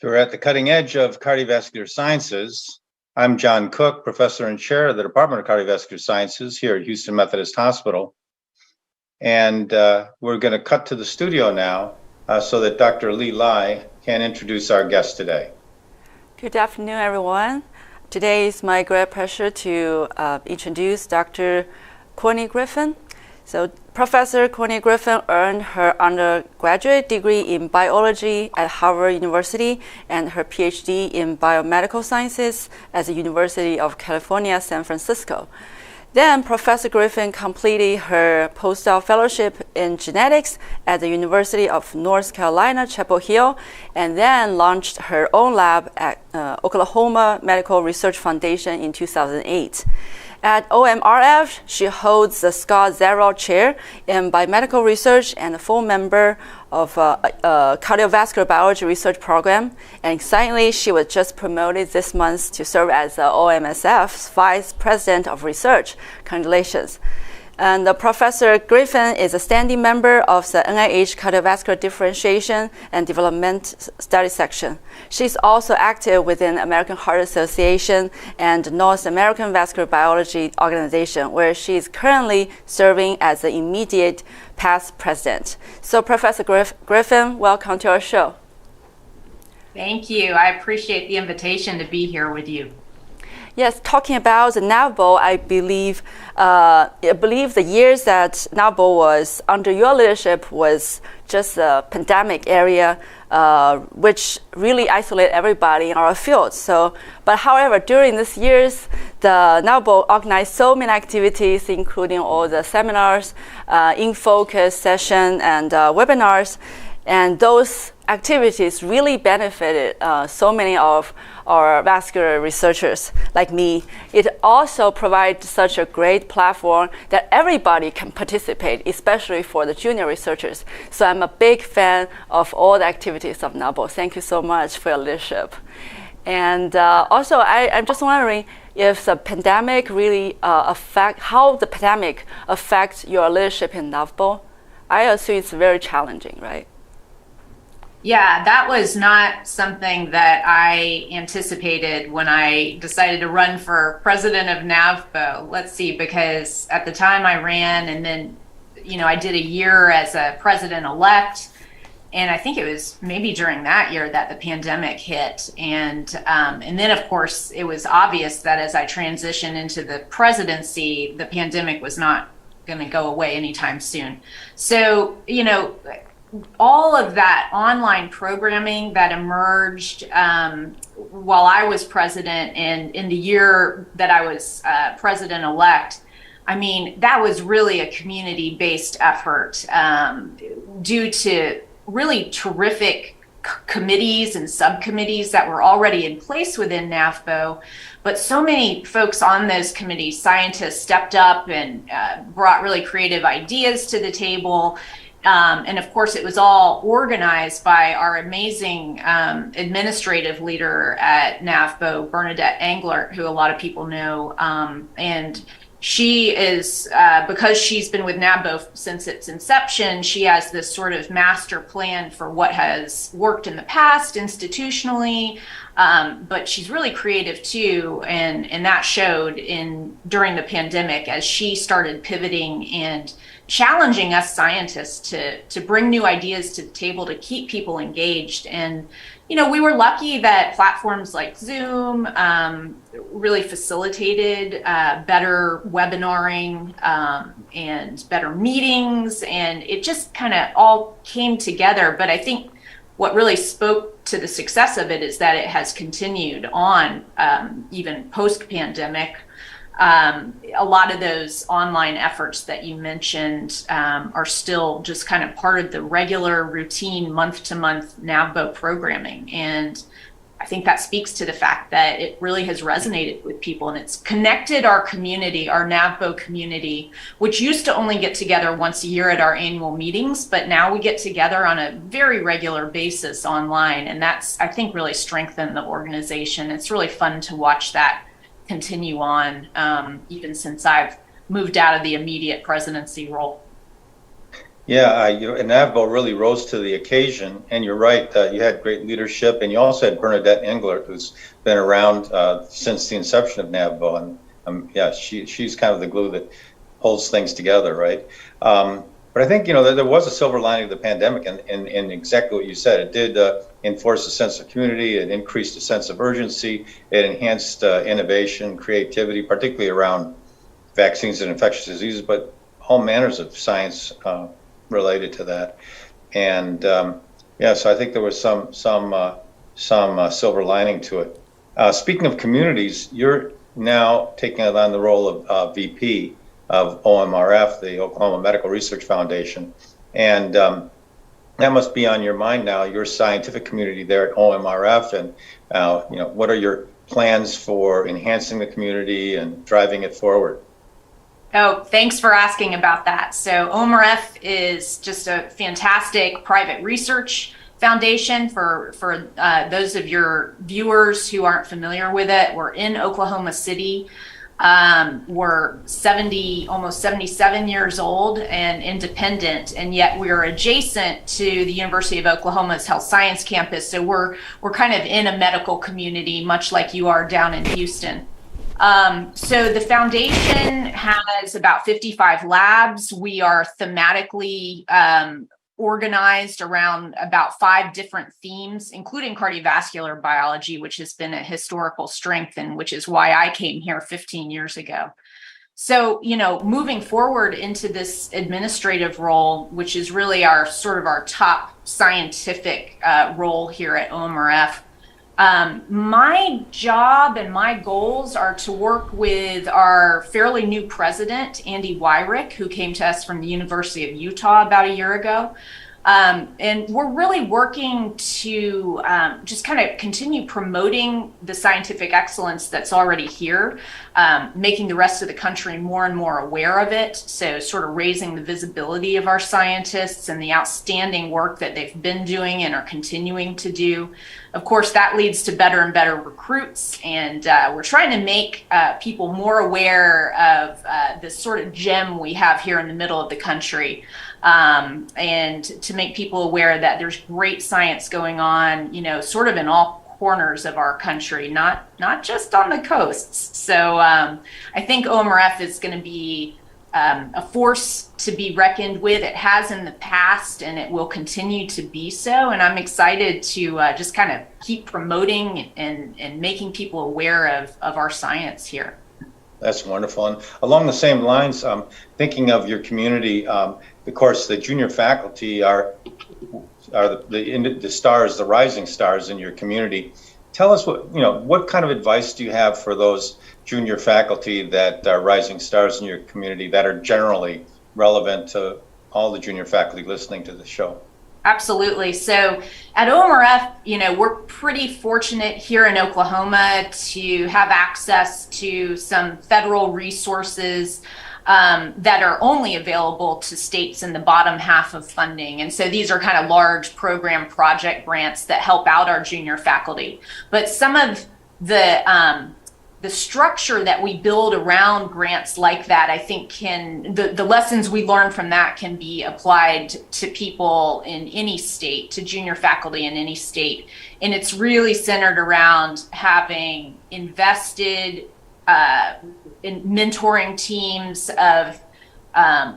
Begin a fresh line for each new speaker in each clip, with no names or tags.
We're at the cutting edge of cardiovascular sciences. I'm John Cook, professor and chair of the Department of Cardiovascular Sciences here at Houston Methodist Hospital. And we're going to cut to the studio now so that Dr. Lee Lai can introduce our guest today.
Good afternoon, everyone. Today is my great pleasure to introduce Dr. Courtney Griffin. So Professor Courtney Griffin earned her undergraduate degree in biology at Harvard University and her PhD in biomedical sciences at the University of California, San Francisco. Then Professor Griffin completed her postdoc fellowship in genetics at the University of North Carolina, Chapel Hill, and then launched her own lab at Oklahoma Medical Research Foundation in 2008. At OMRF, she holds the Scott Zerald Chair in Biomedical Research and a full member of Cardiovascular Biology Research Program. And excitingly, she was just promoted this month to serve as the OMSF's Vice President of Research. Congratulations. And Professor Griffin is a standing member of the NIH Cardiovascular Differentiation and Development Study Section. She's also active within American Heart Association and North American Vascular Biology Organization, where she is currently serving as the immediate past president. So Professor Griffin, welcome to our show.
Thank you. I appreciate the invitation to be here with you.
Yes, talking about the NAVBO, I believe the years that NAVBO was under your leadership was just a pandemic area, which really isolated everybody in our field. But however, during these years, the NAVBO organized so many activities, including all the seminars, in-focus session, and webinars. And those activities really benefited so many of our vascular researchers like me. It also provides such a great platform that everybody can participate, especially for the junior researchers. So I'm a big fan of all the activities of NAVBO. Thank you so much for your leadership. And also, I'm just wondering if the pandemic really how the pandemic affects your leadership in NAVBO. I assume it's very challenging, right?
Yeah, that was not something that I anticipated when I decided to run for president of NAVBO. Let's see, because at the time I ran, and then, I did a year as a president-elect, and I think it was maybe during that year that the pandemic hit. And then, of course, it was obvious that as I transitioned into the presidency, the pandemic was not going to go away anytime soon. So, all of that online programming that emerged while I was president and in the year that I was president-elect, that was really a community-based effort due to really terrific committees and subcommittees that were already in place within NAVBO. But so many folks on those committees, scientists, stepped up and brought really creative ideas to the table. And of course, it was all organized by our amazing administrative leader at NAVBO, Bernadette Englert, who a lot of people know. And she is, because she's been with NAVBO since its inception, she has this sort of master plan for what has worked in the past institutionally. But she's really creative too, and that showed during the pandemic as she started pivoting and challenging us scientists to bring new ideas to the table to keep people engaged. And we were lucky that platforms like Zoom really facilitated better webinaring and better meetings, and it just kind of all came together. But I think what really spoke to the success of it is that it has continued on even post-pandemic. A lot of those online efforts that you mentioned are still just kind of part of the regular routine month-to-month NAVBO programming. And I think that speaks to the fact that it really has resonated with people, and it's connected our community, our NAVBO community, which used to only get together once a year at our annual meetings, but now we get together on a very regular basis online. And that's, I think, really strengthened the organization. It's really fun to watch that continue on, even since I've moved out of the immediate presidency role.
Yeah, and NAVBO really rose to the occasion. And you're right, you had great leadership, and you also had Bernadette Engler, who's been around since the inception of NAVBO. And yeah, she's kind of the glue that holds things together, right? But I think, there was a silver lining of the pandemic, and exactly what you said. It did enforce a sense of community. It increased a sense of urgency. It enhanced innovation, creativity, particularly around vaccines and infectious diseases, but all manners of science related to that. And yeah, so I think there was some silver lining to it. Speaking of communities, you're now taking on the role of VP of OMRF, the Oklahoma Medical Research Foundation, and that must be on your mind now. Your scientific community there at OMRF, and what are your plans for enhancing the community and driving it forward?
Oh, thanks for asking about that. So OMRF is just a fantastic private research foundation. For those of your viewers who aren't familiar with it, we're in Oklahoma City. We're almost 77 years old and independent, and yet we're adjacent to the University of Oklahoma's Health Science campus. So we're kind of in a medical community, much like you are down in Houston. So the foundation has about 55 labs. We are thematically organized around about 5 different themes, including cardiovascular biology, which has been a historical strength and which is why I came here 15 years ago. So, moving forward into this administrative role, which is really our top scientific role here at OMRF, my job and my goals are to work with our fairly new president, Andy Wyrick, who came to us from the University of Utah about a year ago. And we're really working to just kind of continue promoting the scientific excellence that's already here, making the rest of the country more and more aware of it. So sort of raising the visibility of our scientists and the outstanding work that they've been doing and are continuing to do. Of course, that leads to better and better recruits. And we're trying to make people more aware of this sort of gem we have here in the middle of the country. And to make people aware that there's great science going on, sort of in all corners of our country, not just on the coasts. So I think OMRF is going to be a force to be reckoned with. It has in the past, and it will continue to be so. And I'm excited to just kind of keep promoting and making people aware of our science here.
That's wonderful. And along the same lines, thinking of your community, of course, the junior faculty are the stars, the rising stars in your community. Tell us what kind of advice do you have for those junior faculty that are rising stars in your community that are generally relevant to all the junior faculty listening to the show?
Absolutely. So at OMRF, we're pretty fortunate here in Oklahoma to have access to some federal resources that are only available to states in the bottom half of funding. And so these are kind of large program project grants that help out our junior faculty. But some of the structure that we build around grants like that, I think the lessons we learn from that can be applied to people in any state, to junior faculty in any state. And it's really centered around having invested in mentoring teams of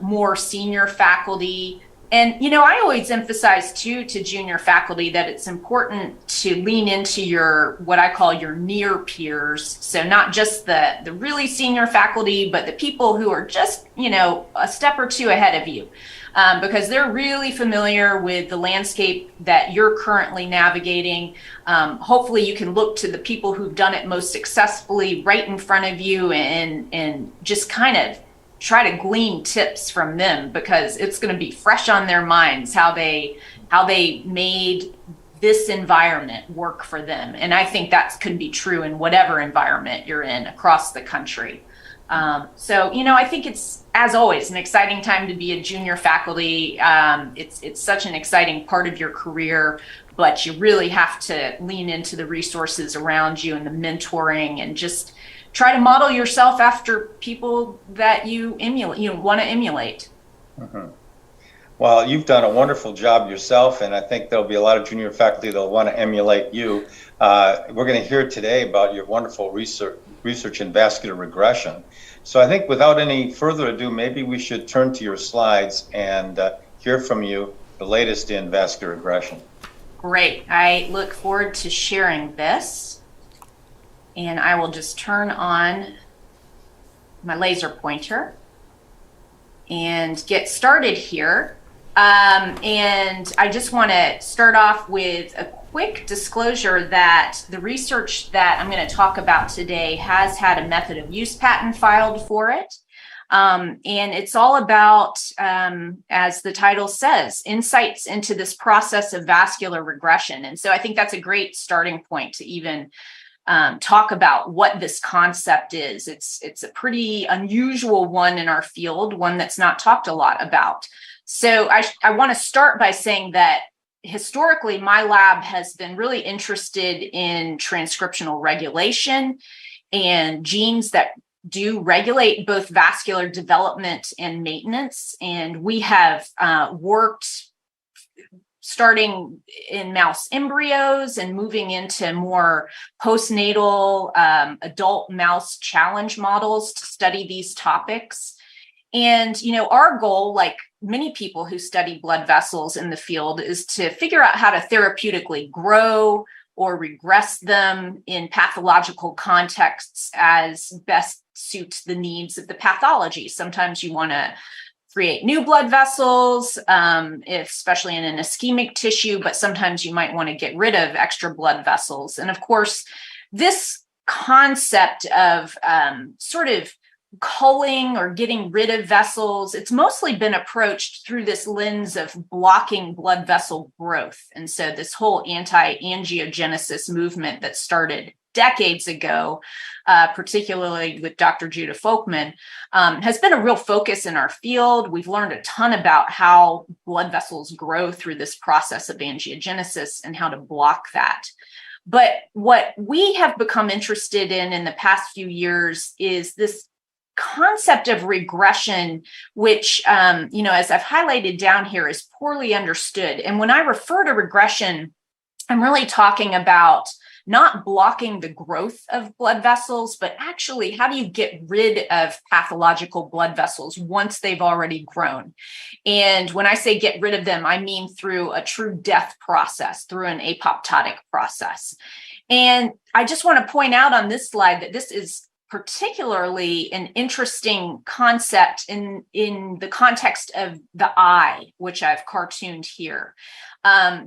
more senior faculty. And, I always emphasize too to junior faculty that it's important to lean into what I call your near peers. So not just the really senior faculty, but the people who are just, a step or two ahead of you, because they're really familiar with the landscape that you're currently navigating. Hopefully you can look to the people who've done it most successfully right in front of you and just kind of try to glean tips from them, because it's going to be fresh on their minds how they made this environment work for them. And I think that could be true in whatever environment you're in across the country. So I think it's, as always, an exciting time to be a junior faculty. It's such an exciting part of your career, but you really have to lean into the resources around you and the mentoring, and just try to model yourself after people that you want to emulate.
Mm-hmm. Well, you've done a wonderful job yourself, and I think there'll be a lot of junior faculty that'll want to emulate you. We're going to hear today about your wonderful research in vascular regression. So I think without any further ado, maybe we should turn to your slides and hear from you the latest in vascular regression.
Great. I look forward to sharing this. And I will just turn on my laser pointer and get started here. And I just want to start off with a quick disclosure that the research that I'm going to talk about today has had a method of use patent filed for it. And it's all about, as the title says, insights into this process of vascular regression. And so I think that's a great starting point to even talk about what this concept is. It's a pretty unusual one in our field, one that's not talked a lot about. So I want to start by saying that historically, my lab has been really interested in transcriptional regulation and genes that do regulate both vascular development and maintenance. And we have worked starting in mouse embryos and moving into more postnatal adult mouse challenge models to study these topics. And, you know, our goal, like many people who study blood vessels in the field, is to figure out how to therapeutically grow or regress them in pathological contexts as best suits the needs of the pathology. Sometimes you want to create new blood vessels, especially in an ischemic tissue, but sometimes you might want to get rid of extra blood vessels. And of course, this concept of sort of culling or getting rid of vessels, it's mostly been approached through this lens of blocking blood vessel growth. And so this whole anti-angiogenesis movement that started decades ago, particularly with Dr. Judah Folkman, has been a real focus in our field. We've learned a ton about how blood vessels grow through this process of angiogenesis and how to block that. But what we have become interested in the past few years is this concept of regression, which, as I've highlighted down here, is poorly understood. And when I refer to regression, I'm really talking about not blocking the growth of blood vessels, but actually, how do you get rid of pathological blood vessels once they've already grown? And when I say get rid of them, I mean through a true death process, through an apoptotic process. And I just want to point out on this slide that this is particularly an interesting concept in the context of the eye, which I've cartooned here,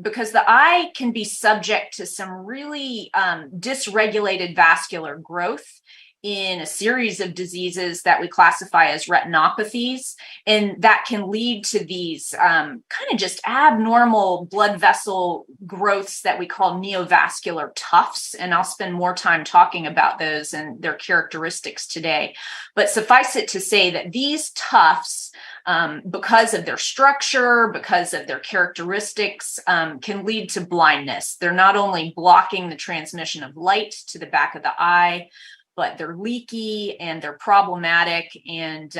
because the eye can be subject to some really dysregulated vascular growth in a series of diseases that we classify as retinopathies. And that can lead to these kind of just abnormal blood vessel growths that we call neovascular tufts. And I'll spend more time talking about those and their characteristics today. But suffice it to say that these tufts, because of their structure, because of their characteristics, can lead to blindness. They're not only blocking the transmission of light to the back of the eye, but they're leaky and they're problematic. And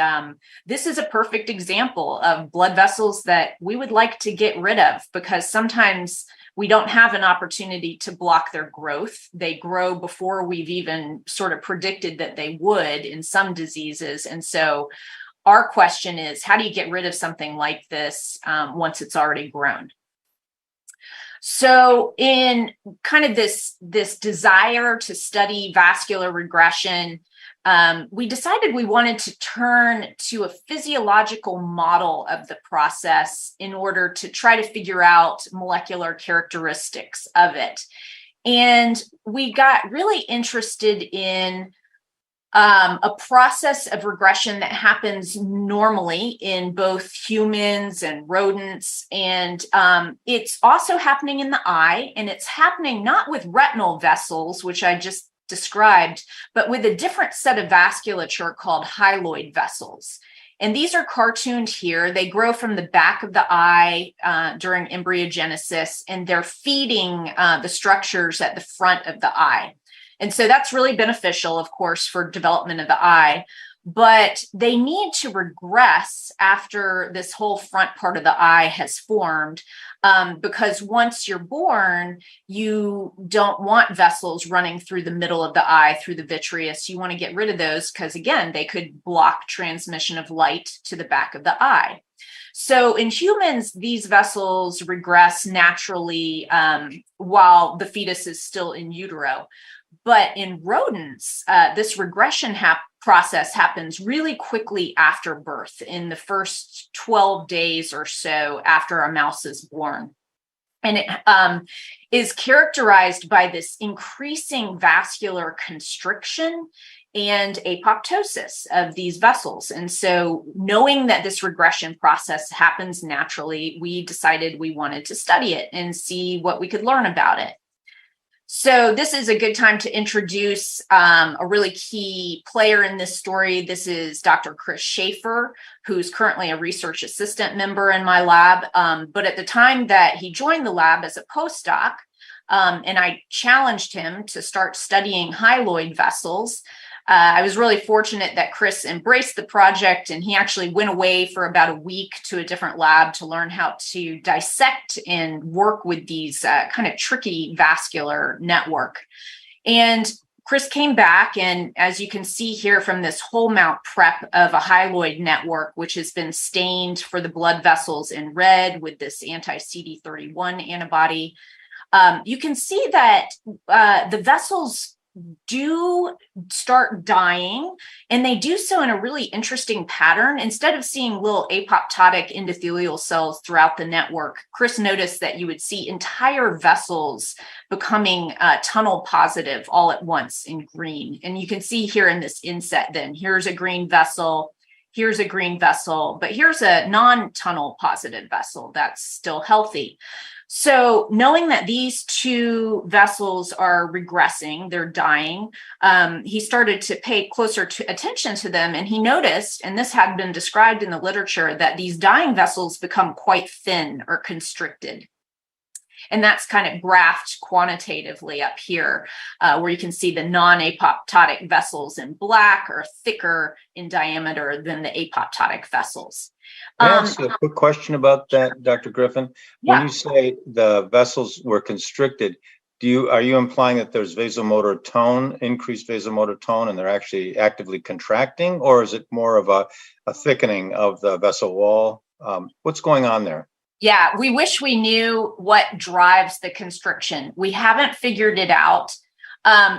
this is a perfect example of blood vessels that we would like to get rid of, because sometimes we don't have an opportunity to block their growth. They grow before we've even sort of predicted that they would in some diseases. And so our question is, how do you get rid of something like this once it's already grown? So in kind of this desire to study vascular regression, we decided we wanted to turn to a physiological model of the process in order to try to figure out molecular characteristics of it. And we got really interested in a process of regression that happens normally in both humans and rodents. And it's also happening in the eye, and it's happening not with retinal vessels, which I just described, but with a different set of vasculature called hyaloid vessels. And these are cartooned here. They grow from the back of the eye during embryogenesis, and they're feeding the structures at the front of the eye. And so that's really beneficial, of course, for development of the eye. but they need to regress after this whole front part of the eye has formed, because once you're born, you don't want vessels running through the middle of the eye, through the vitreous. You want to get rid of those because, again, they could block transmission of light to the back of the eye. So in humans, these vessels regress naturally while the fetus is still in utero. But in rodents, this regression process happens really quickly after birth, in the first 12 days or so after a mouse is born. And it is characterized by this increasing vascular constriction and apoptosis of these vessels. And so, knowing that this regression process happens naturally, we decided we wanted to study it and see what we could learn about it. So this is a good time to introduce a really key player in this story. This is Dr. Chris Schaefer, who's currently a research assistant member in my lab. But at the time that he joined the lab as a postdoc, and I challenged him to start studying hyaloid vessels, I was really fortunate that Chris embraced the project, and he actually went away for about a week to a different lab to learn how to dissect and work with these kind of tricky vascular network. And Chris came back, and as you can see here from this whole mount prep of a hyaloid network, which has been stained for the blood vessels in red with this anti-CD31 antibody, you can see that the vessels do start dying, and they do so in a really interesting pattern. Instead of seeing little apoptotic endothelial cells throughout the network, Chris noticed that you would see entire vessels becoming tunnel positive all at once in green. And you can see here in this inset, then here's a green vessel, here's a green vessel, but here's a non-tunnel positive vessel that's still healthy. So knowing that these two vessels are regressing, they're dying, he started to pay closer attention to them, and he noticed, and this had been described in the literature, that these dying vessels become quite thin or constricted. And that's kind of graphed quantitatively up here, where you can see the non-apoptotic vessels in black are thicker in diameter than the apoptotic vessels.
Can I ask a quick question about that, Dr. Griffin?
Yeah.
When you say the vessels were constricted, are you implying that there's vasomotor tone, increased vasomotor tone, and they're actually actively contracting, or is it more of a thickening of the vessel wall? What's going on there?
Yeah, we wish we knew what drives the constriction. We haven't figured it out.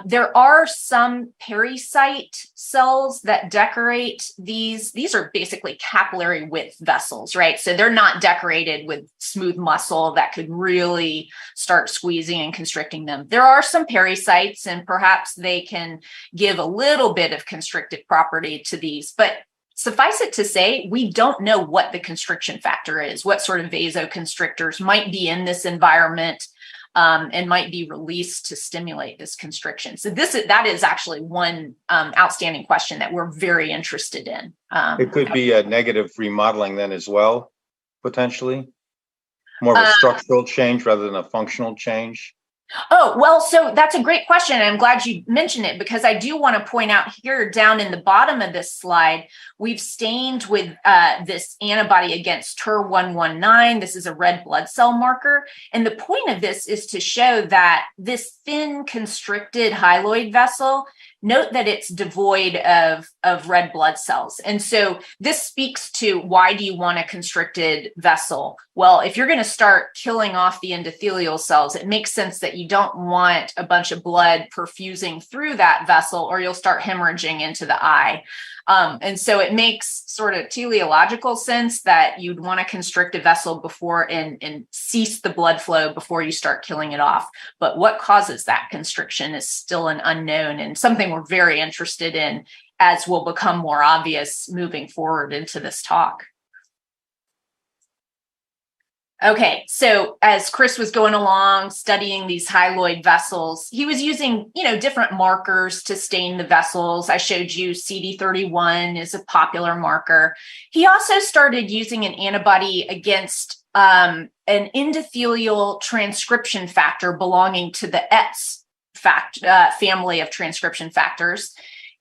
There are some pericyte cells that decorate these. These are basically capillary width vessels, right? So they're not decorated with smooth muscle that could really start squeezing and constricting them. There are some pericytes, and perhaps they can give a little bit of constrictive property to these, but suffice it to say, we don't know what the constriction factor is, what sort of vasoconstrictors might be in this environment and might be released to stimulate this constriction. So that is actually one outstanding question that we're very interested in.
It could be a negative remodeling then as well, potentially? More of a structural change rather than a functional change?
Oh, well, so that's a great question. I'm glad you mentioned it, because I do want to point out here down in the bottom of this slide, we've stained with this antibody against TER119. This is a red blood cell marker. And the point of this is to show that this thin constricted hyaloid vessel, note that it's devoid of red blood cells. And so this speaks to, why do you want a constricted vessel? Well, if you're going to start killing off the endothelial cells, it makes sense that you don't want a bunch of blood perfusing through that vessel, or you'll start hemorrhaging into the eye. And so it makes sort of teleological sense that you'd want to constrict a vessel before and cease the blood flow before you start killing it off. But what causes that constriction is still an unknown, and something we're very interested in, as will become more obvious moving forward into this talk. Okay, so as Chris was going along studying these hyaloid vessels, he was using, different markers to stain the vessels. I showed you CD31 is a popular marker. He also started using an antibody against an endothelial transcription factor belonging to the ETS family of transcription factors.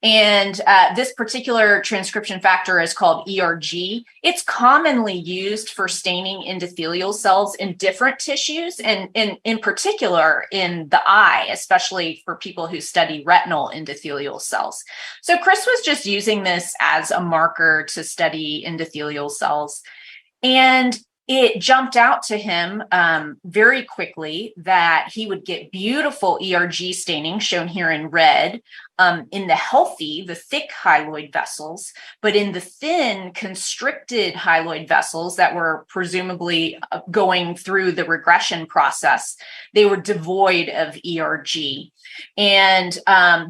And this particular transcription factor is called ERG. It's commonly used for staining endothelial cells in different tissues, and in particular in the eye, especially for people who study retinal endothelial cells. So Chris was just using this as a marker to study endothelial cells. And it jumped out to him very quickly that he would get beautiful ERG staining, shown here in red, in the healthy, the thick hyaloid vessels, but in the thin, constricted hyaloid vessels that were presumably going through the regression process, they were devoid of ERG. And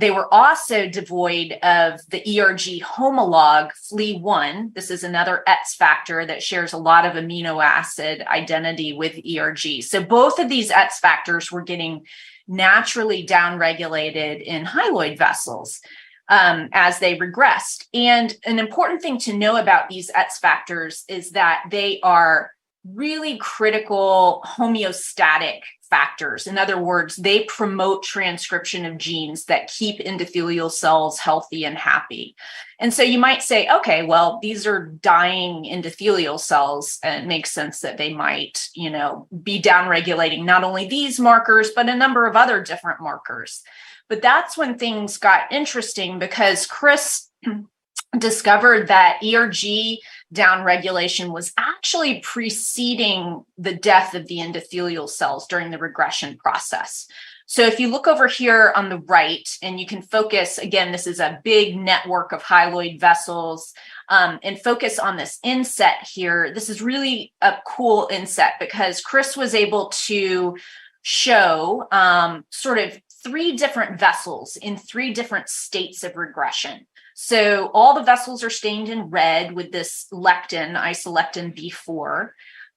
they were also devoid of the ERG homolog FLE1. This is another ETS factor that shares a lot of amino acid identity with ERG. So both of these ETS factors were getting naturally downregulated in hyaloid vessels as they regressed. And an important thing to know about these ETS factors is that they are really critical homeostatic factors. In other words, they promote transcription of genes that keep endothelial cells healthy and happy. And so you might say, okay, well, these are dying endothelial cells, and it makes sense that they might, be downregulating not only these markers, but a number of other different markers. But that's when things got interesting, because Chris discovered that ERG downregulation was actually preceding the death of the endothelial cells during the regression process. So if you look over here on the right, and you can focus, again, this is a big network of hyaloid vessels, and focus on this inset here. This is really a cool inset because Chris was able to show sort of 3 different vessels in 3 different states of regression. So all the vessels are stained in red with this lectin, isolectin B4.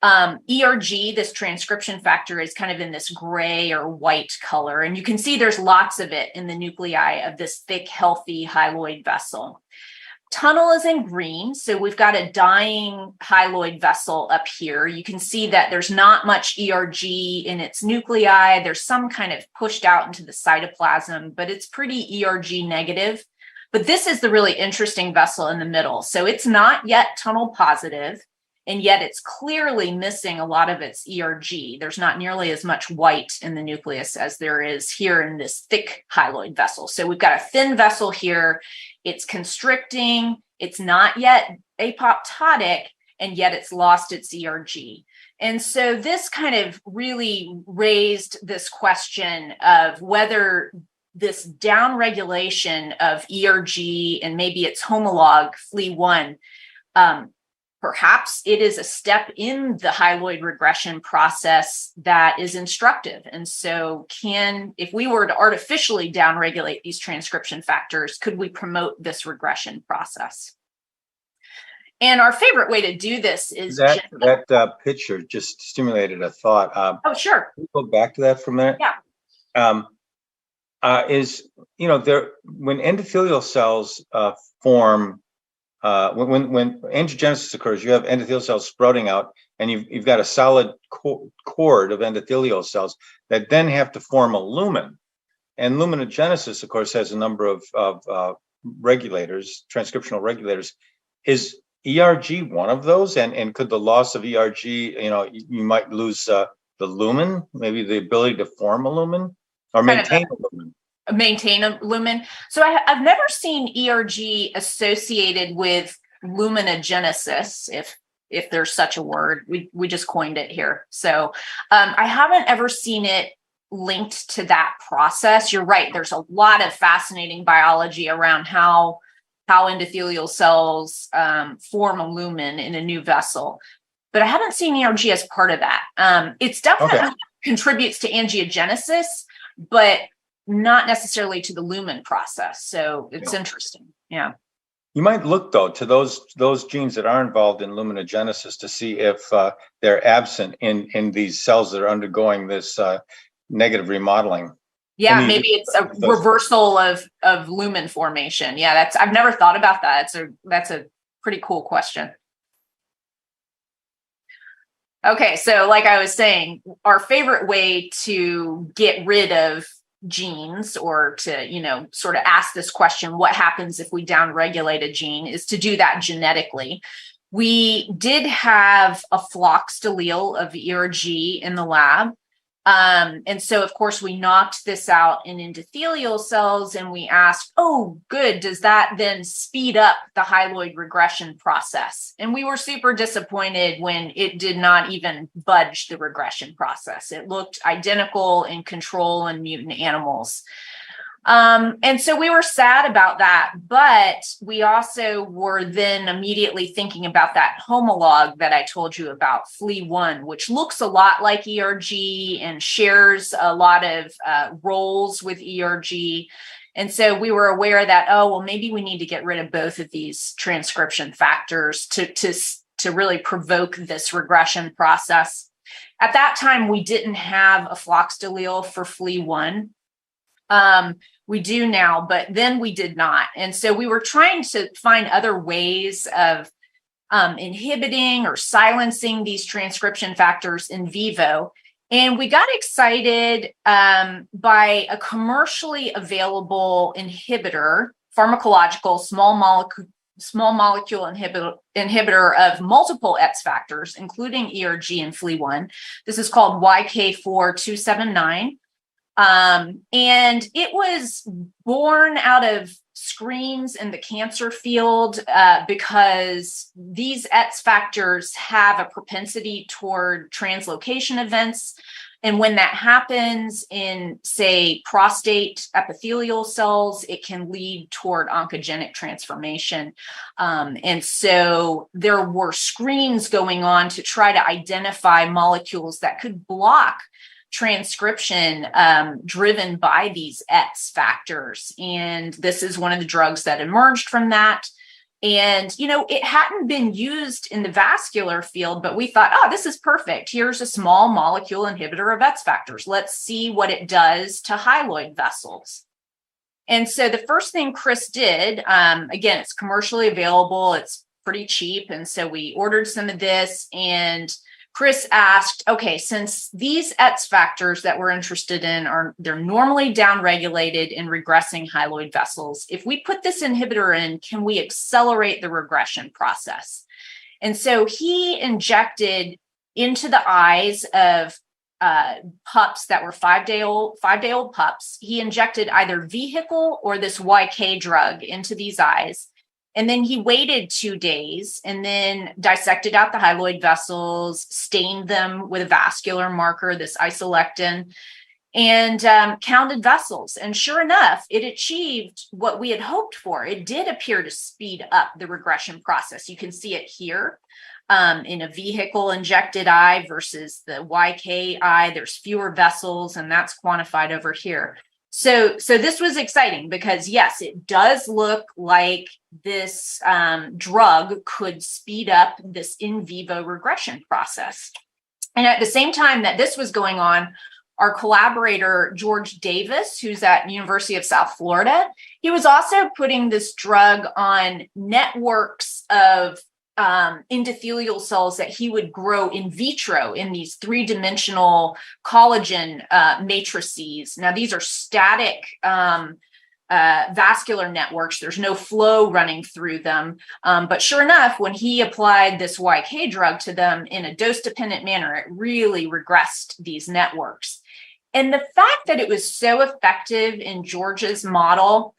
ERG, this transcription factor, is kind of in this gray or white color. And you can see there's lots of it in the nuclei of this thick, healthy hyaloid vessel. Tunnel is in green. So we've got a dying hyaloid vessel up here. You can see that there's not much ERG in its nuclei. There's some kind of pushed out into the cytoplasm, but it's pretty ERG negative. But this is the really interesting vessel in the middle. So it's not yet tunnel positive, and yet it's clearly missing a lot of its ERG. There's not nearly as much white in the nucleus as there is here in this thick hyaloid vessel. So we've got a thin vessel here. It's constricting. It's not yet apoptotic, and yet it's lost its ERG. And so this kind of really raised this question of whether this downregulation of ERG and maybe its homolog FLE1, perhaps it is a step in the hyaloid regression process that is instructive. And so if we were to artificially downregulate these transcription factors, could we promote this regression process? And our favorite way to do this is
that picture just stimulated a thought.
Oh, sure.
Can we go back to that for a minute?
Yeah.
When endothelial cells form, when angiogenesis occurs, you have endothelial cells sprouting out, and you've got a solid cord of endothelial cells that then have to form a lumen. And luminogenesis, of course, has a number of regulators, transcriptional regulators. Is ERG one of those? And could the loss of ERG, you might lose the lumen, maybe the ability to form a lumen? Or maintain a lumen.
Maintain a lumen. So I've never seen ERG associated with luminogenesis, if there's such a word. We just coined it here. So I haven't ever seen it linked to that process. You're right. There's a lot of fascinating biology around how endothelial cells form a lumen in a new vessel. But I haven't seen ERG as part of that. It's definitely contributes to angiogenesis, but not necessarily to the lumen process. So it's interesting. Yeah.
You might look, though, to those genes that are involved in luminogenesis to see if they're absent in these cells that are undergoing this negative remodeling.
Yeah, maybe it's a reversal of lumen formation. Yeah, I've never thought about that. That's a pretty cool question. Okay, so like I was saying, our favorite way to get rid of genes, or to, sort of ask this question, what happens if we downregulate a gene, is to do that genetically. We did have a floxed allele of ERG in the lab. And so, of course, we knocked this out in endothelial cells, and we asked, oh, good, does that then speed up the hyaloid regression process? And we were super disappointed when it did not even budge the regression process. It looked identical in control and mutant animals. And so we were sad about that, but we also were then immediately thinking about that homologue that I told you about, FLE1, which looks a lot like ERG and shares a lot of roles with ERG. And so we were aware that, oh, well, maybe we need to get rid of both of these transcription factors to really provoke this regression process. At that time, we didn't have a floxed allele for FLE1. We do now, but then we did not. And so we were trying to find other ways of inhibiting or silencing these transcription factors in vivo. And we got excited by a commercially available inhibitor, pharmacological small molecule inhibitor of multiple ETS factors, including ERG and FLE1. This is called YK4279. And it was born out of screens in the cancer field because these ETS factors have a propensity toward translocation events. And when that happens in, say, prostate epithelial cells, it can lead toward oncogenic transformation. And so there were screens going on to try to identify molecules that could block transcription driven by these ETS factors. And this is one of the drugs that emerged from that. And, it hadn't been used in the vascular field, but we thought, oh, this is perfect. Here's a small molecule inhibitor of ETS factors. Let's see what it does to hyaloid vessels. And so the first thing Chris did, again, it's commercially available. It's pretty cheap. And so we ordered some of this, and Chris asked, okay, since these ETS factors that we're interested in they're normally downregulated in regressing hyaloid vessels, if we put this inhibitor in, can we accelerate the regression process? And so he injected into the eyes of pups that were 5-day-old pups. He injected either vehicle or this YK drug into these eyes. And then he waited 2 days and then dissected out the hyaloid vessels, stained them with a vascular marker, this isolectin, and counted vessels. And sure enough, it achieved what we had hoped for. It did appear to speed up the regression process. You can see it here in a vehicle injected eye versus the YK eye. There's fewer vessels, and that's quantified over here. So this was exciting because, yes, it does look like this drug could speed up this in vivo regression process. And at the same time that this was going on, our collaborator, George Davis, who's at University of South Florida, he was also putting this drug on networks of endothelial cells that he would grow in vitro in these 3-dimensional collagen matrices. Now, these are static vascular networks. There's no flow running through them. But sure enough, when he applied this YK drug to them in a dose-dependent manner, it really regressed these networks. And the fact that it was so effective in George's model,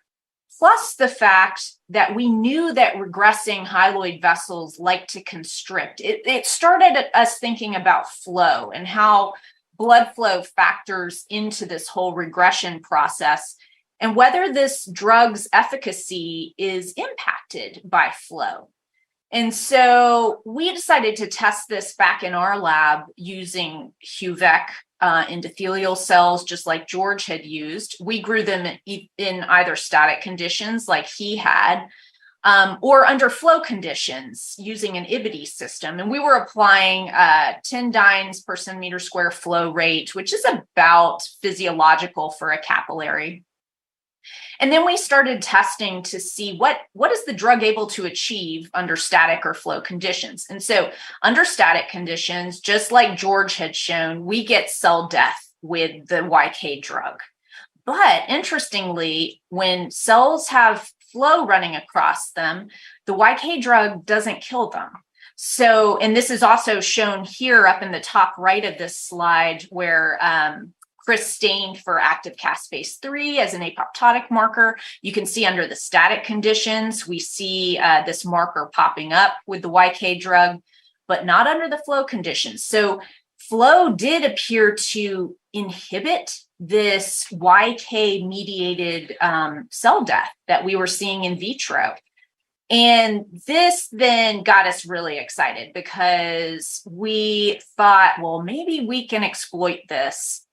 plus the fact that we knew that regressing hyaloid vessels like to constrict, it started us thinking about flow and how blood flow factors into this whole regression process and whether this drug's efficacy is impacted by flow. And so we decided to test this back in our lab using HUVEC endothelial cells, just like George had used. We grew them in either static conditions like he had, or under flow conditions using an IBIDI system. And we were applying 10 dynes per centimeter square flow rate, which is about physiological for a capillary. And then we started testing to see what is the drug able to achieve under static or flow conditions. And so under static conditions, just like George had shown, we get cell death with the YK drug. But interestingly, when cells have flow running across them, the YK drug doesn't kill them. So, and this is also shown here up in the top right of this slide where Chris stained for active caspase 3 as an apoptotic marker. You can see under the static conditions, we see this marker popping up with the YK drug, but not under the flow conditions. So flow did appear to inhibit this YK-mediated cell death that we were seeing in vitro. And this then got us really excited because we thought, well, maybe we can exploit this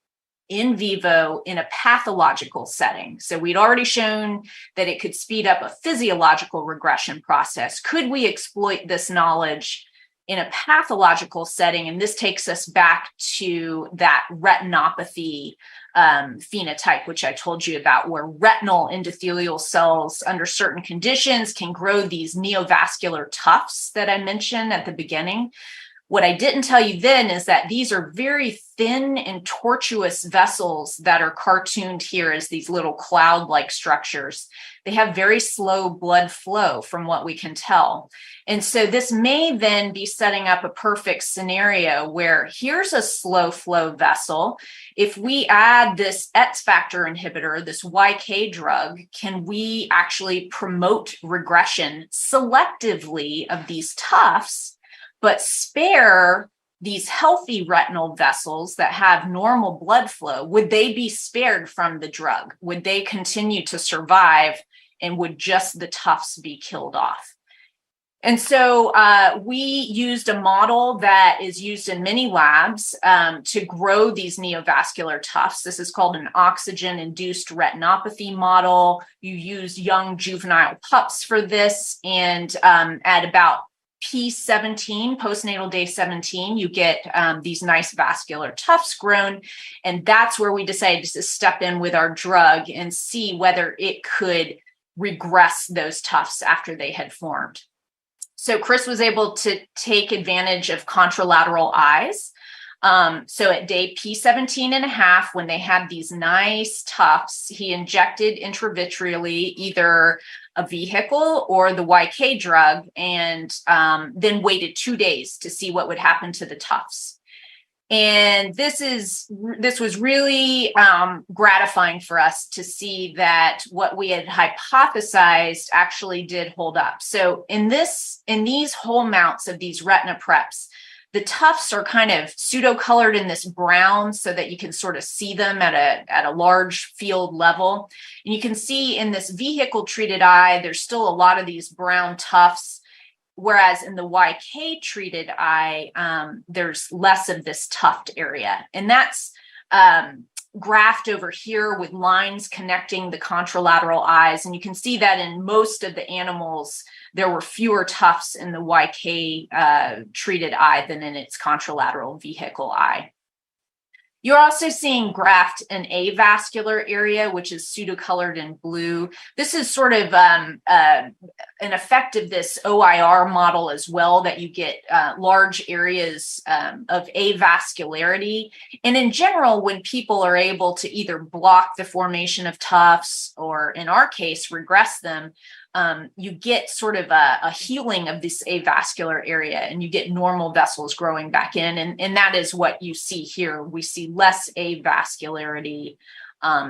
in vivo in a pathological setting. So we'd already shown that it could speed up a physiological regression process. Could we exploit this knowledge in a pathological setting? And this takes us back to that retinopathy phenotype, which I told you about, where retinal endothelial cells under certain conditions can grow these neovascular tufts that I mentioned at the beginning. What I didn't tell you then is that these are very thin and tortuous vessels that are cartooned here as these little cloud-like structures. They have very slow blood flow from what we can tell. And so this may then be setting up a perfect scenario where here's a slow flow vessel. If we add this X factor inhibitor, this YK drug, can we actually promote regression selectively of these tufts, but spare these healthy retinal vessels that have normal blood flow? Would they be spared from the drug? Would they continue to survive, and would just the tufts be killed off? And so we used a model that is used in many labs to grow these neovascular tufts. This is called an oxygen-induced retinopathy model. You use young juvenile pups for this, and at about P17, postnatal day 17, you get these nice vascular tufts grown. And that's where we decided to step in with our drug and see whether it could regress those tufts after they had formed. So Chris was able to take advantage of contralateral eyes. So at day P17 and a half, when they had these nice tufts, he injected intravitreally either a vehicle or the YK drug, and then waited 2 days to see what would happen to the tufts. And this was really gratifying for us to see that what we had hypothesized actually did hold up. So in these whole mounts of these retina preps, the tufts are kind of pseudo-colored in this brown so that you can sort of see them at a large field level. And you can see in this vehicle-treated eye, there's still a lot of these brown tufts, whereas in the YK treated eye, there's less of this tuft area. And that's graphed over here with lines connecting the contralateral eyes. And you can see that in most of the animals, there were fewer tufts in the YK treated eye than in its contralateral vehicle eye. You're also seeing graphed an avascular area, which is pseudo-colored in blue. This is sort of an effect of this OIR model as well, that you get large areas of avascularity. And in general, when people are able to either block the formation of tufts or, in our case, regress them, you get sort of a healing of this avascular area, and you get normal vessels growing back in. And that is what you see here. We see less avascularity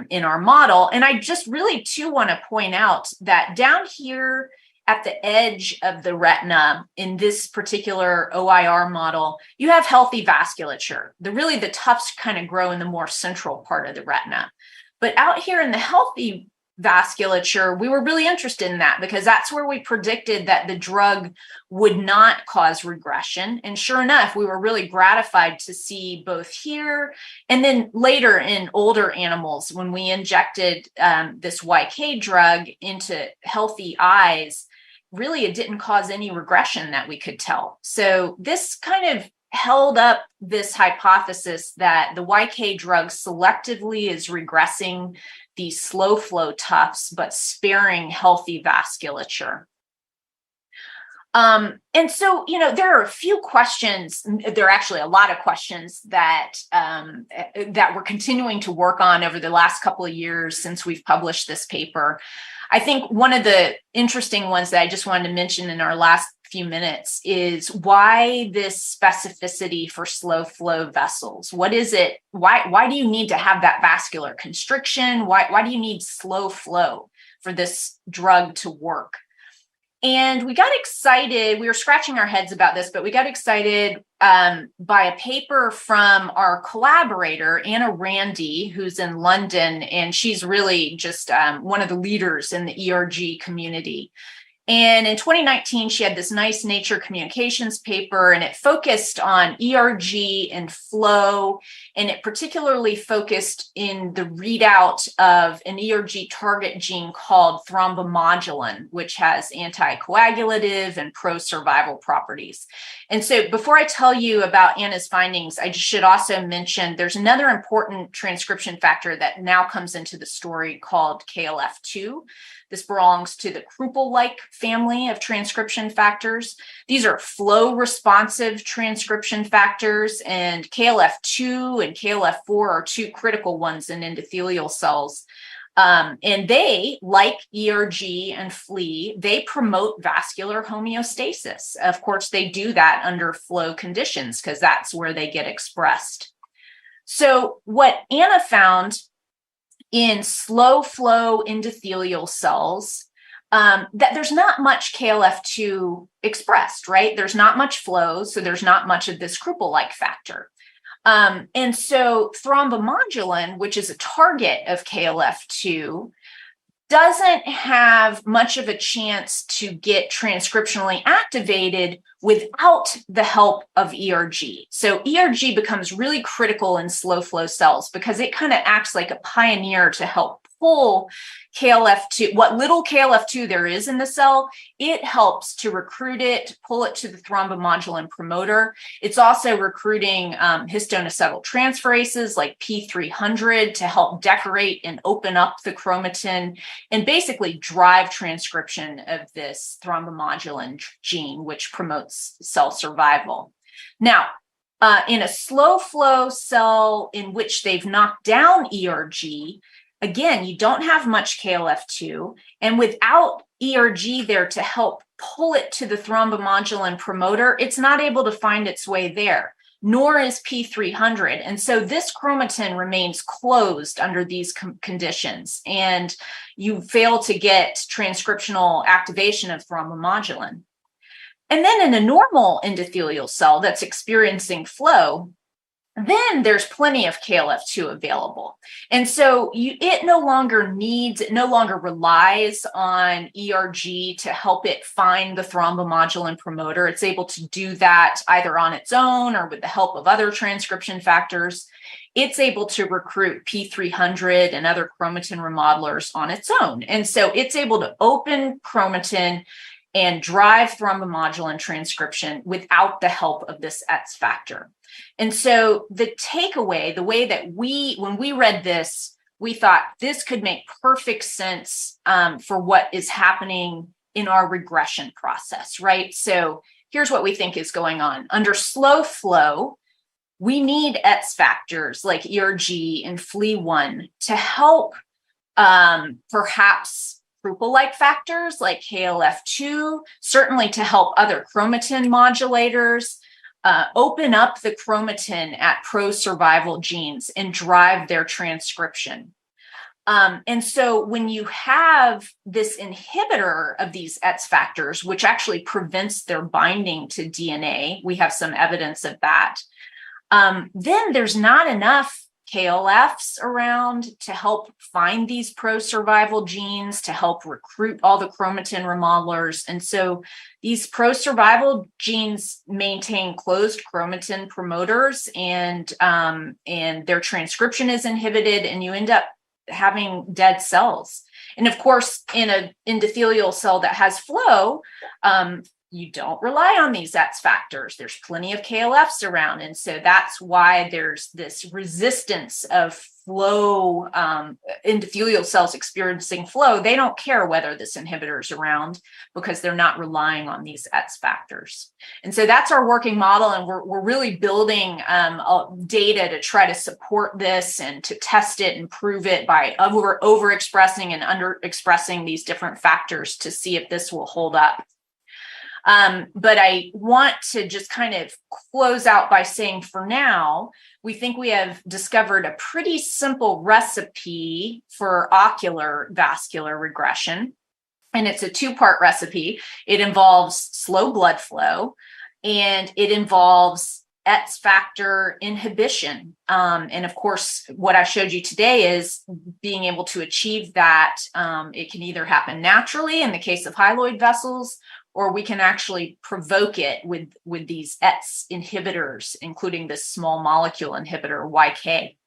in our model. And I just really, too, want to point out that down here at the edge of the retina in this particular OIR model, you have healthy vasculature. The tufts kind of grow in the more central part of the retina. But out here in the healthy vasculature, we were really interested in that because that's where we predicted that the drug would not cause regression. And sure enough, we were really gratified to see both here and then later in older animals when we injected this YK drug into healthy eyes. Really, it didn't cause any regression that we could tell. So this kind of held up this hypothesis that the YK drug selectively is regressing these slow flow tufts, but sparing healthy vasculature. And so, there are a few questions. There are actually a lot of questions that we're continuing to work on over the last couple of years since we've published this paper. I think one of the interesting ones that I just wanted to mention in our last few minutes is why this specificity for slow flow vessels. What is it? Why do you need to have that vascular constriction? Why do you need slow flow for this drug to work? And we got excited. We were scratching our heads about this, but we got excited by a paper from our collaborator, Anna Randy, who's in London, and she's really just one of the leaders in the ERG community. And in 2019, she had this nice Nature Communications paper, and it focused on ERG and flow, and it particularly focused in the readout of an ERG target gene called thrombomodulin, which has anticoagulative and pro-survival properties. And so before I tell you about Anna's findings, I should also mention there's another important transcription factor that now comes into the story called KLF2. This belongs to the Kruppel-like family of transcription factors. These are flow-responsive transcription factors, and KLF2 and KLF4 are two critical ones in endothelial cells. And they, like ERG and FLE, they promote vascular homeostasis. Of course, they do that under flow conditions because that's where they get expressed. So what Anna found in slow flow endothelial cells, that there's not much KLF2 expressed, right? There's not much flow, so there's not much of this Kruppel-like factor. And so thrombomodulin, which is a target of KLF2, doesn't have much of a chance to get transcriptionally activated without the help of ERG. So ERG becomes really critical in slow flow cells because it kind of acts like a pioneer to help pull KLF2, what little KLF2 there is in the cell, it helps to recruit it, pull it to the thrombomodulin promoter. It's also recruiting histone acetyltransferases like P300 to help decorate and open up the chromatin and basically drive transcription of this thrombomodulin gene, which promotes cell survival. Now, in a slow flow cell in which they've knocked down ERG, again, you don't have much KLF2, and without ERG there to help pull it to the thrombomodulin promoter, it's not able to find its way there, nor is P300. And so this chromatin remains closed under these conditions, and you fail to get transcriptional activation of thrombomodulin. And then in a normal endothelial cell that's experiencing flow, then there's plenty of KLF2 available. And so it no longer relies on ERG to help it find the thrombomodulin promoter. It's able to do that either on its own or with the help of other transcription factors. It's able to recruit P300 and other chromatin remodelers on its own. And so it's able to open chromatin and drive thrombomodulin transcription without the help of this ETS factor. And so the takeaway, the way that when we read this, we thought this could make perfect sense for what is happening in our regression process, right? So here's what we think is going on. Under slow flow, we need ETS factors like ERG and FLE1 to help perhaps Kruppel-like factors like KLF2, certainly to help other chromatin modulators, open up the chromatin at pro-survival genes and drive their transcription. And so when you have this inhibitor of these ETS factors, which actually prevents their binding to DNA, we have some evidence of that, then there's not enough KLFs around to help find these pro-survival genes, to help recruit all the chromatin remodelers. And so these pro-survival genes maintain closed chromatin promoters, and their transcription is inhibited, and you end up having dead cells. And of course, in an endothelial cell that has flow, you don't rely on these ETS factors. There's plenty of KLFs around. And so that's why there's this resistance of flow, endothelial cells experiencing flow. They don't care whether this inhibitor is around because they're not relying on these ETS factors. And so that's our working model. And we're really building data to try to support this and to test it and prove it by overexpressing and underexpressing these different factors to see if this will hold up. But I want to just kind of close out by saying for now, we think we have discovered a pretty simple recipe for ocular vascular regression. And it's a two-part recipe. It involves slow blood flow and it involves ETS factor inhibition. And of course, what I showed you today is being able to achieve that. It can either happen naturally in the case of hyaloid vessels, or we can actually provoke it with these ETS inhibitors, including this small molecule inhibitor, YK.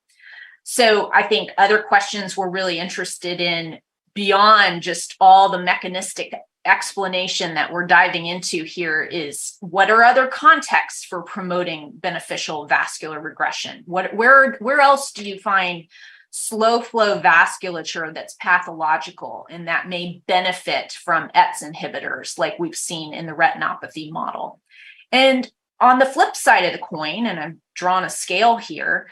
So I think other questions we're really interested in beyond just all the mechanistic explanation that we're diving into here is what are other contexts for promoting beneficial vascular regression? Where else do you find slow flow vasculature that's pathological and that may benefit from ETS inhibitors like we've seen in the retinopathy model? And on the flip side of the coin, and I've drawn a scale here,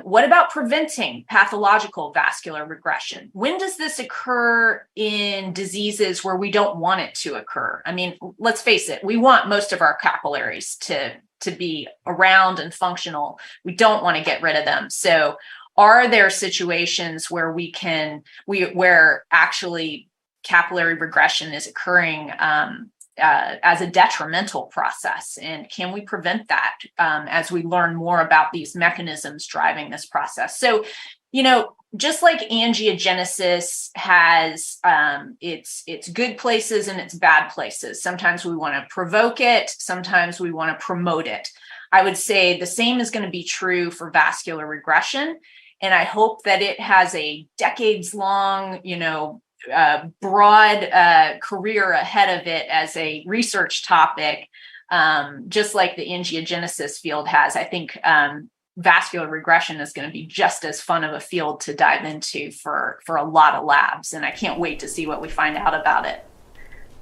what about preventing pathological vascular regression? When does this occur in diseases where we don't want it to occur? I mean, let's face it, we want most of our capillaries to be around and functional. We don't want to get rid of them. So are there situations where where actually capillary regression is occurring as a detrimental process? And can we prevent that as we learn more about these mechanisms driving this process? So, just like angiogenesis has its good places and its bad places. Sometimes we want to provoke it. Sometimes we want to promote it. I would say the same is going to be true for vascular regression. And I hope that it has a decades-long, broad career ahead of it as a research topic, just like the angiogenesis field has. I think vascular regression is going to be just as fun of a field to dive into for a lot of labs. And I can't wait to see what we find out about it.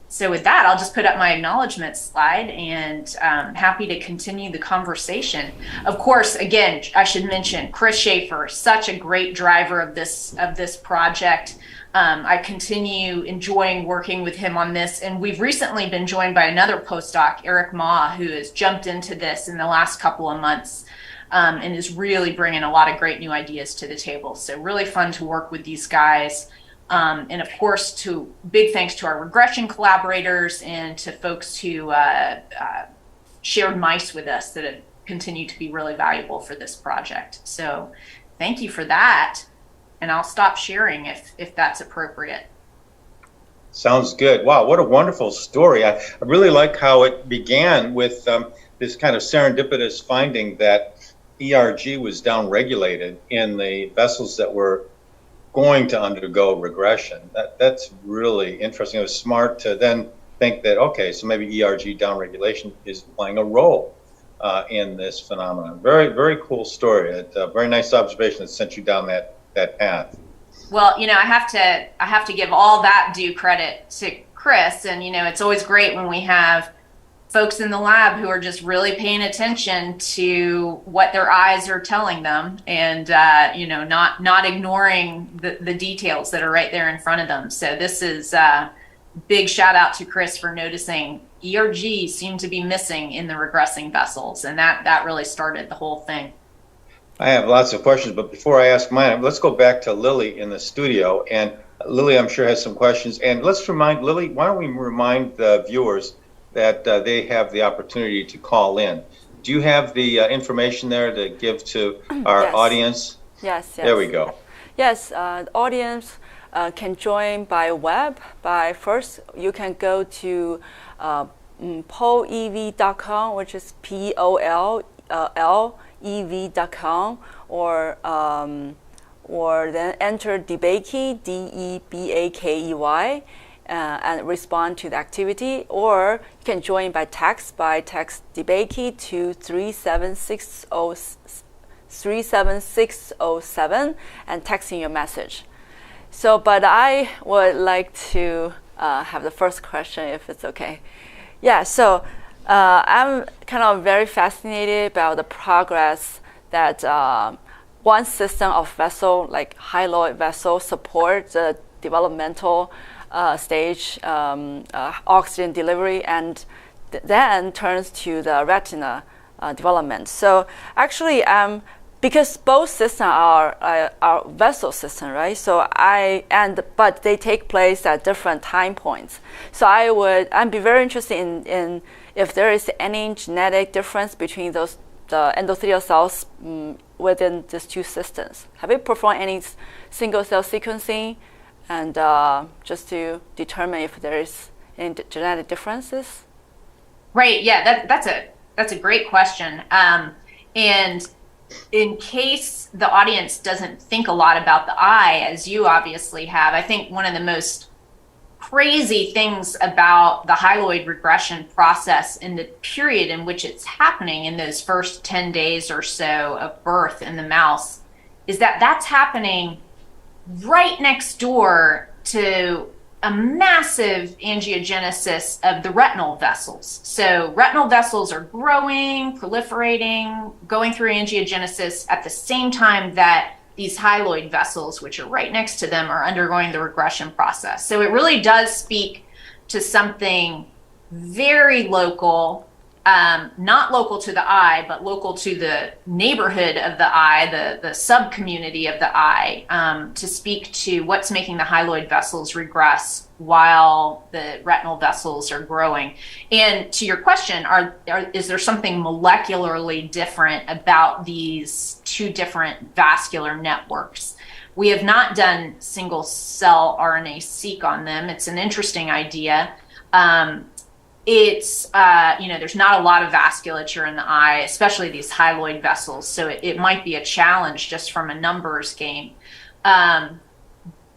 So with that, I'll just put up my acknowledgement slide and happy to continue the conversation. Of course, again, I should mention Chris Schaefer, such a great driver of this project. I continue enjoying working with him on this. And we've recently been joined by another postdoc, Eric Ma, who has jumped into this in the last couple of months and is really bringing a lot of great new ideas to the table. So really fun to work with these guys. And of course, big thanks to our regression collaborators and to folks who shared mice with us that have continued to be really valuable for this project. So thank you for that. And I'll stop sharing if that's appropriate.
Sounds good. Wow, what a wonderful story. I really like how it began with this kind of serendipitous finding that ERG was downregulated in the vessels that were going to undergo regression. That's really interesting. It was smart to then think that, okay, so maybe ERG downregulation is playing a role in this phenomenon. Very, very cool story. A very nice observation that sent you down that path.
Well, I have to give all that due credit to Chris. And, it's always great when we have folks in the lab who are just really paying attention to what their eyes are telling them and, not ignoring the details that are right there in front of them. So this is a big shout out to Chris for noticing ERG seemed to be missing in the regressing vessels. And that really started the whole thing.
I have lots of questions, but before I ask mine, let's go back to Lily in the studio. And Lily, I'm sure, has some questions. And let's remind Lily, why don't we remind the viewers that they have the opportunity to call in. Do you have the information there to give to our audience?
Yes.
There we go.
Yes, the audience can join by web. First, you can go to polev.com, which is POLLEV.com, or then enter DeBakey, DEBAKEY, and respond to the activity, or you can join by text DeBakey to 37607 and texting your message. So, but I would like to have the first question, if it's okay. Yeah, so I'm kind of very fascinated about the progress that one system of vessel, like hyaloid vessel, supports the developmental stage oxygen delivery, and then turns to the retina development. So actually, because both systems are vessel system, right? So but they take place at different time points. So I'd be very interested in if there is any genetic difference between the endothelial cells within these two systems. Have you performed any single cell sequencing, and just to determine if there is any genetic differences?
Right. Yeah, that's a great question. And in case the audience doesn't think a lot about the eye, as you obviously have, I think one of the most crazy things about the hyaloid regression process in the period in which it's happening, in those first 10 days or so of birth in the mouse, is that that's happening right next door to a massive angiogenesis of the retinal vessels. So retinal vessels are growing, proliferating, going through angiogenesis at the same time that these hyaloid vessels, which are right next to them, are undergoing the regression process. So it really does speak to something very local, not local to the eye, but local to the neighborhood of the eye, the sub-community of the eye, to speak to what's making the hyaloid vessels regress while the retinal vessels are growing. And to your question, is there something molecularly different about these two different vascular networks? We have not done single cell RNA-seq on them. It's an interesting idea. There's not a lot of vasculature in the eye, especially these hyaloid vessels, so it might be a challenge just from a numbers game.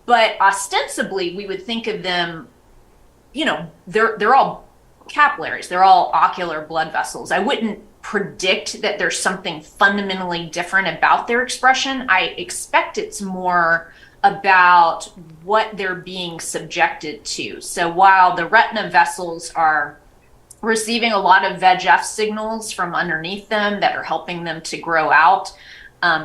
But ostensibly, we would think of them, they're all capillaries, they're all ocular blood vessels. I wouldn't predict that there's something fundamentally different about their expression. I expect it's more about what they're being subjected to. So while the retina vessels are receiving a lot of VEGF signals from underneath them that are helping them to grow out,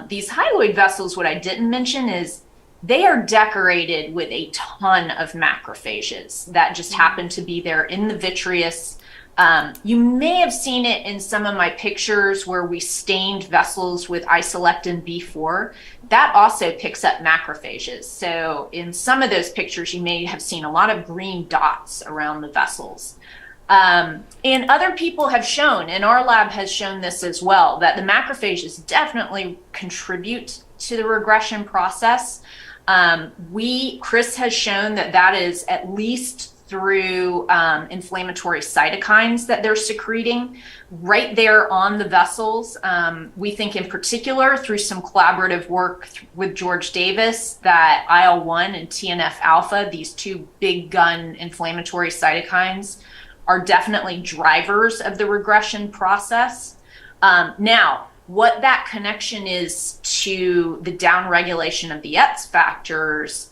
these hyaloid vessels, what I didn't mention is they are decorated with a ton of macrophages that just happen to be there in the vitreous. You may have seen it in some of my pictures where we stained vessels with isolectin B4. That also picks up macrophages. So in some of those pictures, you may have seen a lot of green dots around the vessels. And other people have shown, and our lab has shown this as well, that the macrophages definitely contribute to the regression process. Chris has shown that is at least through inflammatory cytokines that they're secreting right there on the vessels. We think in particular through some collaborative work with George Davis that IL-1 and TNF-alpha, these two big gun inflammatory cytokines, are definitely drivers of the regression process. Now, what that connection is to the downregulation of the ETS factors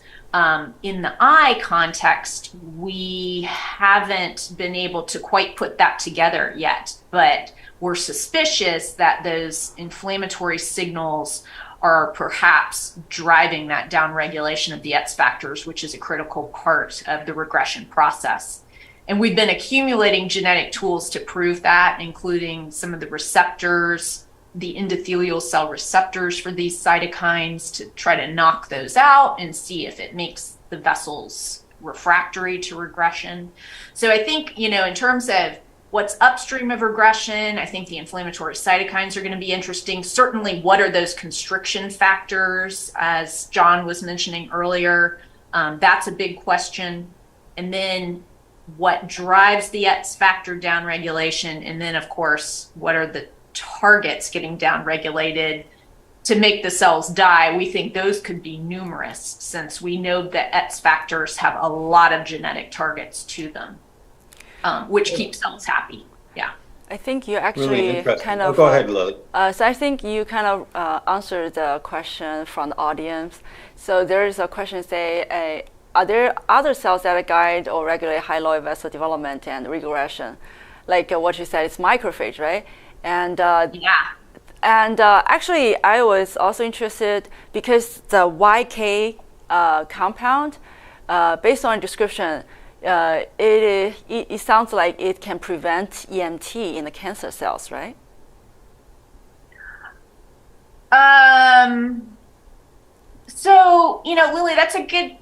in the eye context, we haven't been able to quite put that together yet, but we're suspicious that those inflammatory signals are perhaps driving that downregulation of the ETS factors, which is a critical part of the regression process. And we've been accumulating genetic tools to prove that, including some of the receptors, the endothelial cell receptors for these cytokines, to try to knock those out and see if it makes the vessels refractory to regression. So I think, in terms of what's upstream of regression, I think the inflammatory cytokines are going to be interesting. Certainly, what are those constriction factors, as John was mentioning earlier? That's a big question. And then what drives the ETS factor downregulation? And then, of course, what are the targets getting downregulated to make the cells die, we think those could be numerous, since we know that ETS factors have a lot of genetic targets to them, which keep cells happy. Yeah.
I think you actually
Really
kind of.
go ahead, Lily.
So I think you kind of answered the question from the audience. So there is a question, say, are there other cells that guide or regulate hyaloid vessel development and regression? Like what you said, it's macrophage, right? And
Yeah.
And actually, I was also interested because the YK compound, based on description, it sounds like it can prevent EMT in the cancer cells, right?
So, Lily, that's a good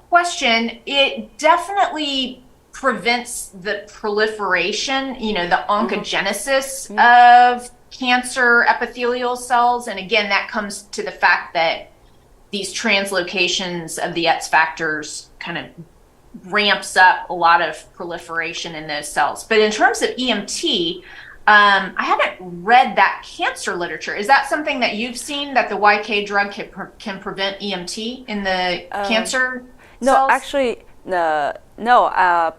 question. It definitely prevents the proliferation, the oncogenesis of cancer epithelial cells. And again, that comes to the fact that these translocations of the ETS factors kind of ramps up a lot of proliferation in those cells. But in terms of EMT, I haven't read that cancer literature. Is that something that you've seen, that the YK drug can prevent EMT in the cancer
No,
cells?
actually, no,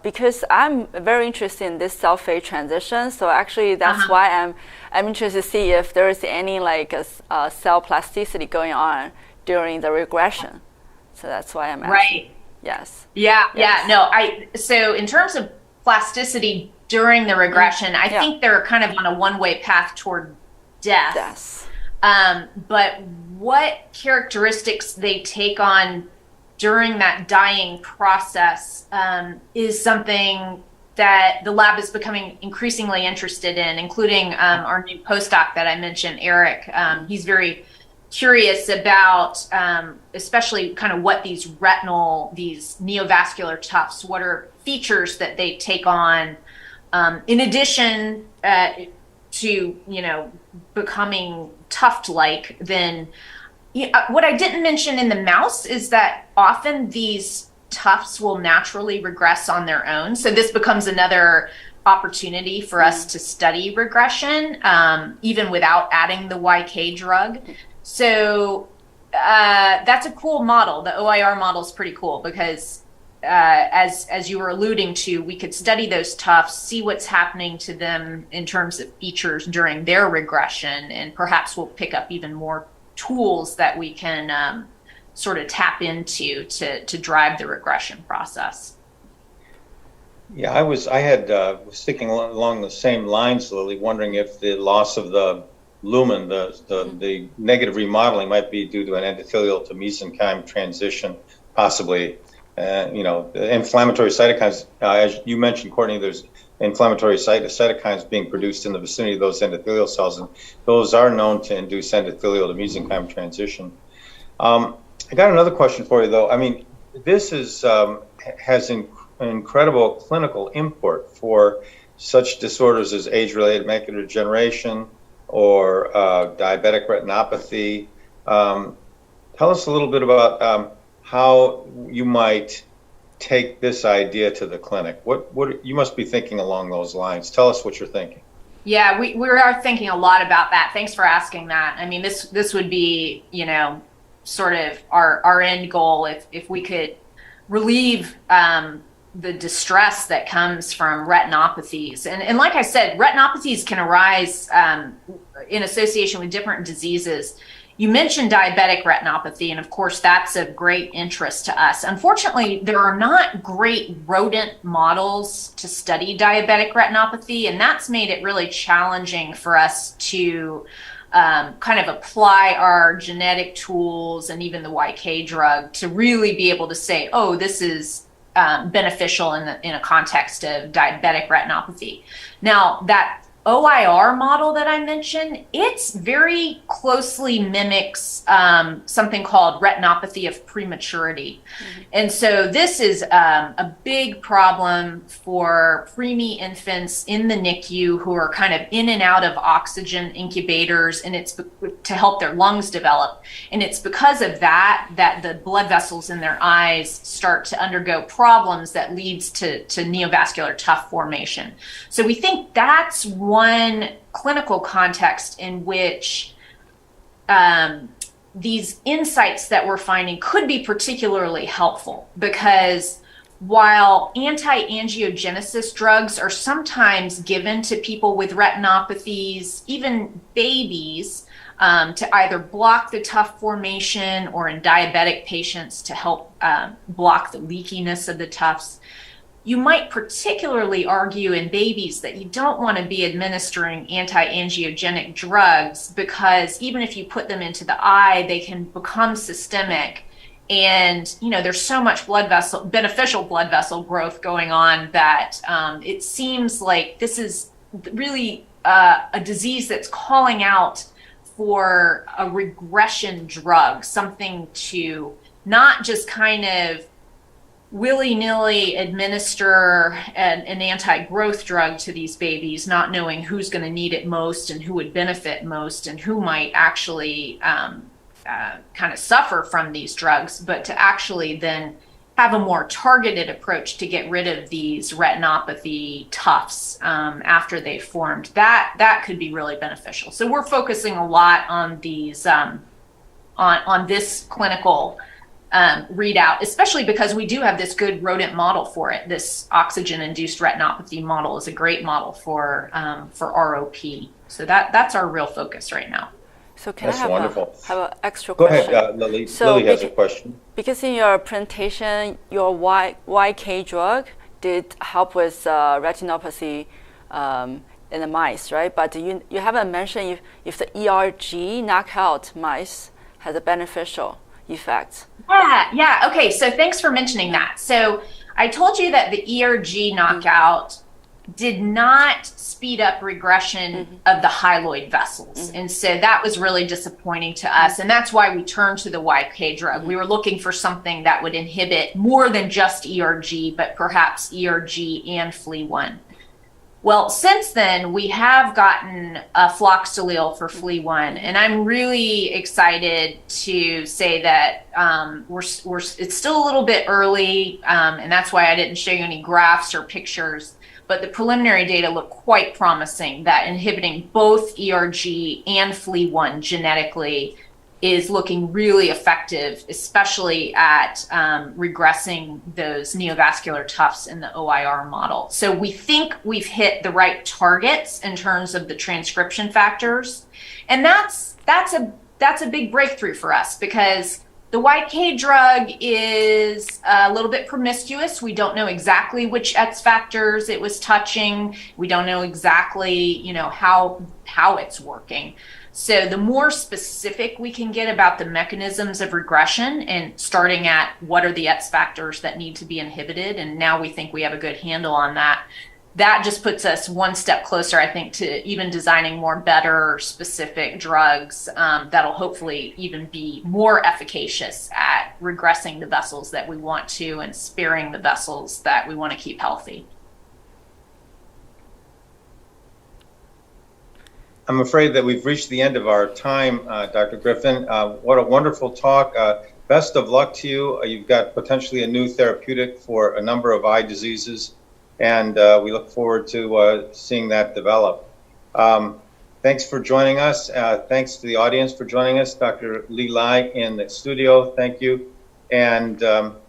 because I'm very interested in this cell phase transition. So actually, that's why I'm interested to see if there is any cell plasticity going on during the regression. So that's why I'm asking.
Right.
Yes.
Yeah.
Yes.
No, so in terms of plasticity during the regression, I think they're kind of on a one-way path toward death.
Yes.
But what characteristics they take on during that dying process is something that the lab is becoming increasingly interested in, including our new postdoc that I mentioned, Eric. He's very curious about especially kind of what these neovascular tufts, what are features that they take on in addition to, becoming tuft-like. Then what I didn't mention in the mouse is that often these tufts will naturally regress on their own. So this becomes another opportunity for us to study regression, even without adding the YK drug. So that's a cool model. The OIR model is pretty cool because as you were alluding to, we could study those tufts, see what's happening to them in terms of features during their regression, and perhaps we'll pick up even more tools that we can sort of tap into to drive the regression process.
Yeah, I was thinking along the same lines, Lily, wondering if the loss of the lumen, the negative remodeling, might be due to an endothelial to mesenchyme transition, possibly. The inflammatory cytokines, as you mentioned, Courtney, there's inflammatory cytokines being produced in the vicinity of those endothelial cells, and those are known to induce endothelial to mesenchyme transition. I got another question for you, though. I mean, this has incredible clinical import for such disorders as age-related macular degeneration or diabetic retinopathy. Tell us a little bit about how you might take this idea to the clinic. What you must be thinking along those lines. Tell us what you're thinking.
Yeah, we are thinking a lot about that. Thanks for asking that. I mean, this would be, sort of our end goal if we could relieve the distress that comes from retinopathies. And like I said, retinopathies can arise in association with different diseases. You mentioned diabetic retinopathy, and of course, that's of great interest to us. Unfortunately, there are not great rodent models to study diabetic retinopathy, and that's made it really challenging for us to kind of apply our genetic tools and even the YK drug to really be able to say, oh, this is beneficial in a context of diabetic retinopathy. Now, that OIR model that I mentioned, it's very closely mimics something called retinopathy of prematurity. Mm-hmm. And so this is a big problem for preemie infants in the NICU who are kind of in and out of oxygen incubators, and it's to help their lungs develop. And it's because of that the blood vessels in their eyes start to undergo problems that leads to neovascular tuft formation. So we think that's one clinical context in which these insights that we're finding could be particularly helpful, because while anti-angiogenesis drugs are sometimes given to people with retinopathies, even babies, to either block the tuft formation, or in diabetic patients to help block the leakiness of the tufts, you might particularly argue in babies that you don't want to be administering anti-angiogenic drugs, because even if you put them into the eye, they can become systemic. And, you know, there's so much beneficial blood vessel growth going on that it seems like this is really a disease that's calling out for a regression drug, something to not just kind of willy-nilly administer an anti-growth drug to these babies, not knowing who's going to need it most and who would benefit most and who might actually kind of suffer from these drugs, but to actually then have a more targeted approach to get rid of these retinopathy tufts after they've formed. That could be really beneficial. So we're focusing a lot on these on this clinical readout, especially because we do have this good rodent model for it. This oxygen-induced retinopathy model is a great model for ROP. So that's our real focus right now.
So can
That's
I have
wonderful.
Have an extra
Go
question?
ahead, Lily. Lily has a question.
Because in your presentation, your YK drug did help with retinopathy in the mice, right? But you haven't mentioned if the ERG knockout mice has a beneficial effect.
Yeah. Okay, so thanks for mentioning that. So I told you that the ERG knockout did not speed up regression of the hyaloid vessels. And so that was really disappointing to us. And that's why we turned to the YK drug. We were looking for something that would inhibit more than just ERG, but perhaps ERG and FLE1. Well, since then, we have gotten a floxolil for FLE1, and I'm really excited to say that it's still a little bit early, and that's why I didn't show you any graphs or pictures, but the preliminary data look quite promising that inhibiting both ERG and FLE1 genetically is looking really effective, especially at regressing those neovascular tufts in the OIR model. So we think we've hit the right targets in terms of the transcription factors. And that's a big breakthrough for us, because the YK drug is a little bit promiscuous. We don't know exactly which X factors it was touching. We don't know exactly, how it's working. So the more specific we can get about the mechanisms of regression, and starting at what are the X factors that need to be inhibited, and now we think we have a good handle on that, that just puts us one step closer, I think, to even designing better specific drugs that'll hopefully even be more efficacious at regressing the vessels that we want to and sparing the vessels that we want to keep healthy.
I'm afraid that we've reached the end of our time, Dr. Griffin. What a wonderful talk. Best of luck to you. You've got potentially a new therapeutic for a number of eye diseases, and we look forward to seeing that develop. Thanks for joining us. Thanks to the audience for joining us. Dr. Lee Lai in the studio, thank you. And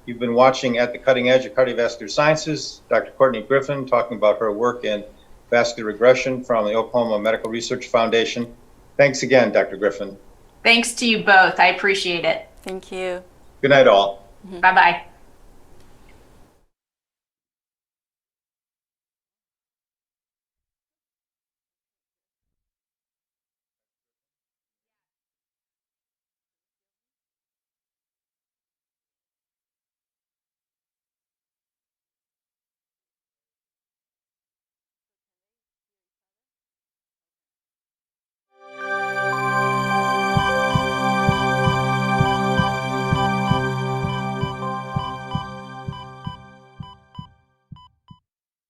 you've been watching At the Cutting Edge of Cardiovascular Sciences. Dr. Courtney Griffin talking about her work in vascular regression from the Oklahoma Medical Research Foundation. Thanks again, Dr. Griffin.
Thanks to you both. I appreciate it.
Thank you.
Good night, all.
Bye-bye.